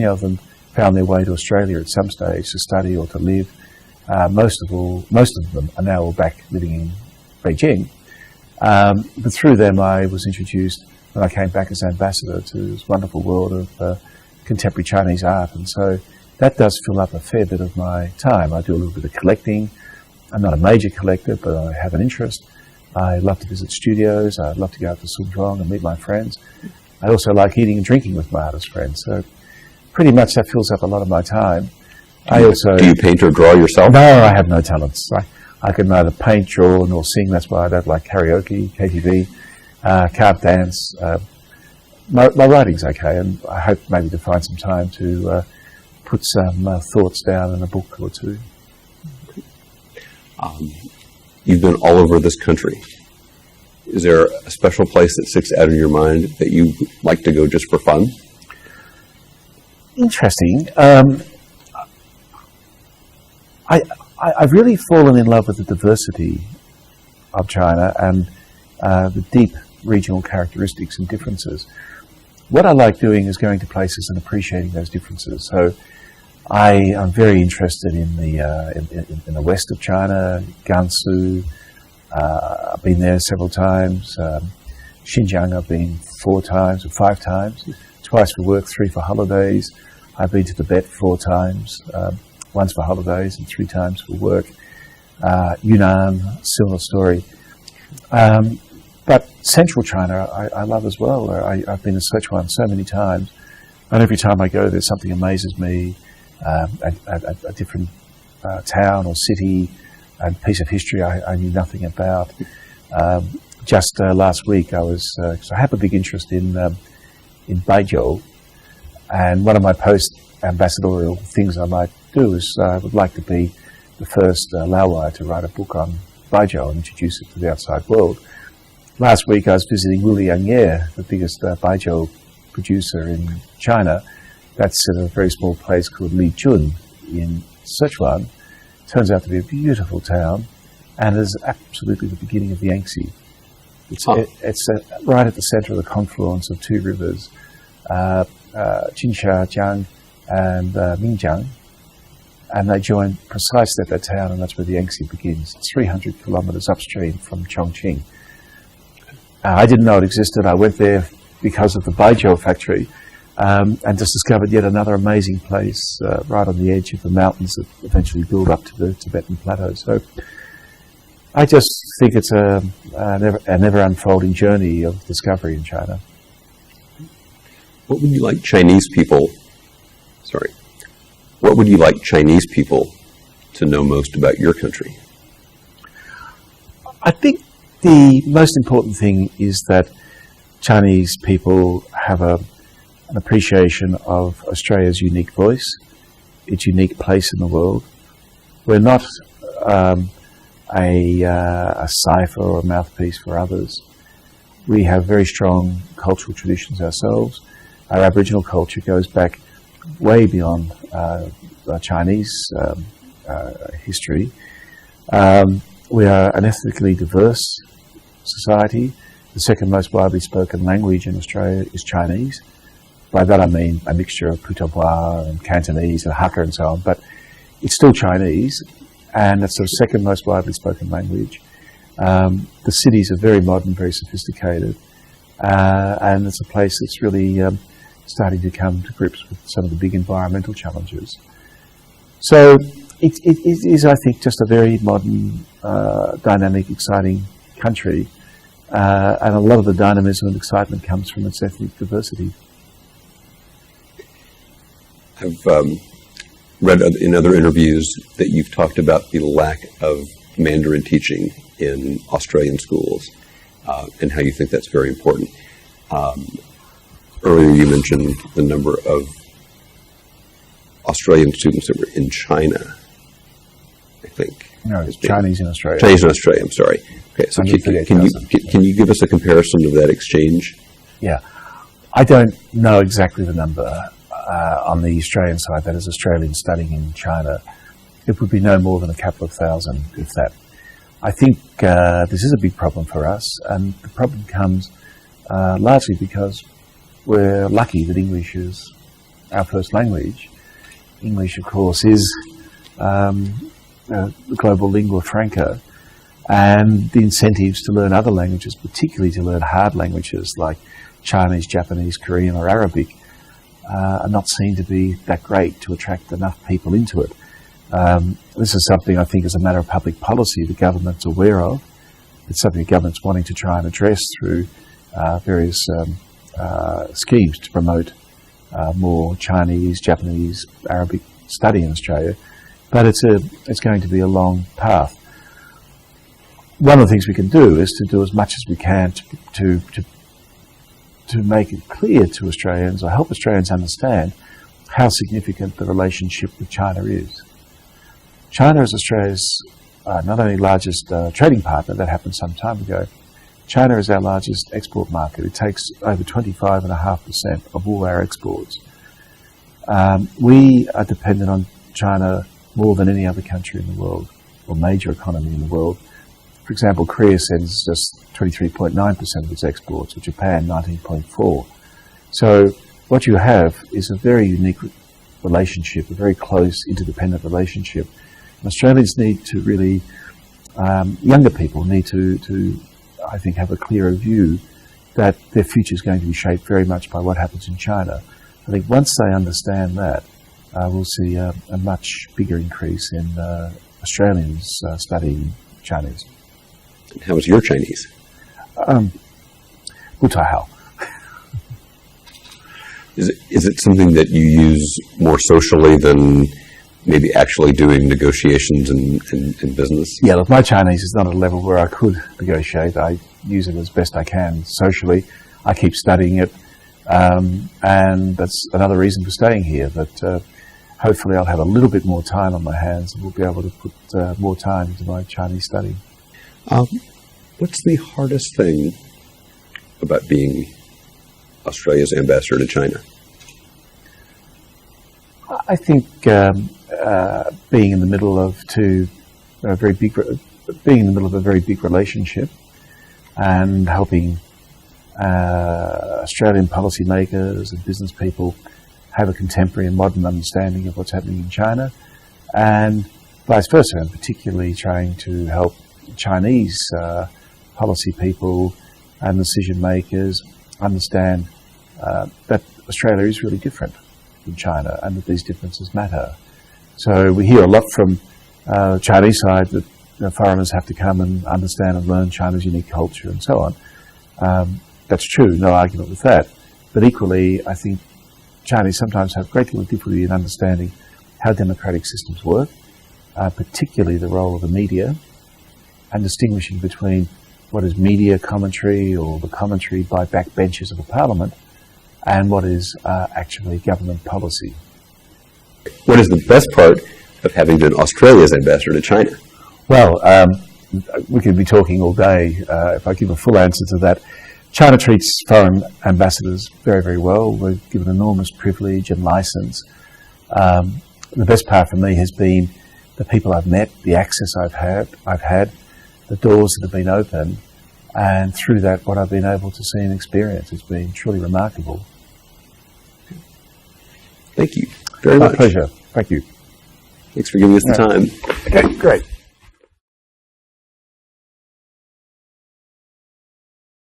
Many of them found their way to Australia at some stage to study or to live. Most of them are now all back living in Beijing. But through them, I was introduced when I came back as ambassador to this wonderful world of contemporary Chinese art, and so that does fill up a fair bit of my time. I do a little bit of collecting. I'm not a major collector, but I have an interest. I love to visit studios. I love to go out to Suzhuang and meet my friends. I also like eating and drinking with my artist friends. So pretty much that fills up a lot of my time. Do you paint or draw yourself? No, I have no talents. I can neither paint, draw, nor sing. That's why I don't like karaoke, KTV, can't dance. My writing's okay, and I hope maybe to find some time to put some thoughts down in a book or two. You've been all over this country. Is there a special place that sticks out in your mind that you like to go just for fun? Interesting. I've really fallen in love with the diversity of China and the deep regional characteristics and differences. What I like doing is going to places and appreciating those differences. So I am very interested in the west of China, Gansu. I've been there several times. Xinjiang I've been 4 times or 5 times, twice for work, 3 for holidays. I've been to Tibet 4 times, once for holidays and 3 times for work. Yunnan, similar story. But central China I love as well. I've been to Sichuan so many times, and every time I go there something amazes me. A different town or city and piece of history I knew nothing about. Just last week I have a big interest in Baijiu, and one of my post-ambassadorial things I might do is I would like to be the first Laowai to write a book on Baijiu and introduce it to the outside world. Last week I was visiting Wuliangye, the biggest Baijiu producer in China. That's in a very small place called Lichun in Sichuan. Turns out to be a beautiful town, and is absolutely the beginning of the Yangtze. It's right at the center of the confluence of 2 rivers, Jinshajiang and Minjiang, and they join precisely at that town, and that's where the Yangtze begins. It's 300 kilometers upstream from Chongqing. I didn't know it existed. I went there because of the Baijiu factory. And just discovered yet another amazing place right on the edge of the mountains that eventually build up to the Tibetan plateau. So I just think it's a never unfolding journey of discovery in China. What would you like Chinese people to know most about your country? I think the most important thing is that Chinese people have an appreciation of Australia's unique voice, its unique place in the world. We're not a cipher or a mouthpiece for others. We have very strong cultural traditions ourselves. Our Aboriginal culture goes back way beyond Chinese history. We are an ethnically diverse society. The second most widely spoken language in Australia is Chinese. By that I mean a mixture of Putonghua and Cantonese and Hakka and so on, but it's still Chinese, and it's the second most widely spoken language. The cities are very modern, very sophisticated, and it's a place that's really starting to come to grips with some of the big environmental challenges. So it is, I think, just a very modern, dynamic, exciting country, and a lot of the dynamism and excitement comes from its ethnic diversity. I've read in other interviews that you've talked about the lack of Mandarin teaching in Australian schools and how you think that's very important. Earlier you mentioned the number of Australian students that were in China, I think. No, it's Chinese in Australia. Chinese in Australia, I'm sorry. Okay, so can you give us a comparison of that exchange? Yeah. I don't know exactly the number on the Australian side, that is Australians studying in China. It would be no more than a couple of thousand, if that. I think this is a big problem for us, and the problem comes largely because we're lucky that English is our first language. English, of course, is the global lingua franca, and the incentives to learn other languages, particularly to learn hard languages like Chinese, Japanese, Korean or Arabic, are not seen to be that great to attract enough people into it. This is something I think as a matter of public policy the government's aware of. It's something the government's wanting to try and address through various schemes to promote more Chinese, Japanese, Arabic study in Australia. But it's going to be a long path. One of the things we can do is to do as much as we can to make it clear to Australians, or help Australians understand how significant the relationship with China is. China is Australia's not only largest trading partner, that happened some time ago. China is our largest export market. It takes over 25.5% of all our exports. We are dependent on China more than any other country in the world, or major economy in the world. For example, Korea sends just 23.9% of its exports, or Japan 19.4%. So what you have is a very unique relationship, a very close interdependent relationship. And Australians need to really, younger people need to I think, have a clearer view that their future is going to be shaped very much by what happens in China. I think once they understand that, we'll see a much bigger increase in Australians studying Chinese. How is your Chinese? Butahao. Is it something that you use more socially than maybe actually doing negotiations in business? Yeah, look, my Chinese is not at a level where I could negotiate. I use it as best I can socially. I keep studying it, and that's another reason for staying here, that hopefully I'll have a little bit more time on my hands and we'll be able to put more time into my Chinese study. What's the hardest thing about being Australia's ambassador to China? I think being in the middle of a very big relationship and helping Australian policymakers and business people have a contemporary and modern understanding of what's happening in China, and vice versa, and particularly trying to help Chinese policy people and decision makers understand that Australia is really different from China and that these differences matter. So we hear a lot from the Chinese side that foreigners have to come and understand and learn China's unique culture and so on. That's true, no argument with that. But equally, I think Chinese sometimes have great deal of difficulty in understanding how democratic systems work, particularly the role of the media, and distinguishing between what is media commentary or the commentary by backbenchers of a parliament and what is actually government policy. What is the best part of having been Australia's ambassador to China? Well, we could be talking all day. If I give a full answer to that, China treats foreign ambassadors very, very well. We're given enormous privilege and license. The best part for me has been the people I've met, the access I've had, the doors that have been opened, and through that, what I've been able to see and experience has been truly remarkable. Thank you very much. My pleasure. Thank you. Thanks for giving us the time. Okay, great.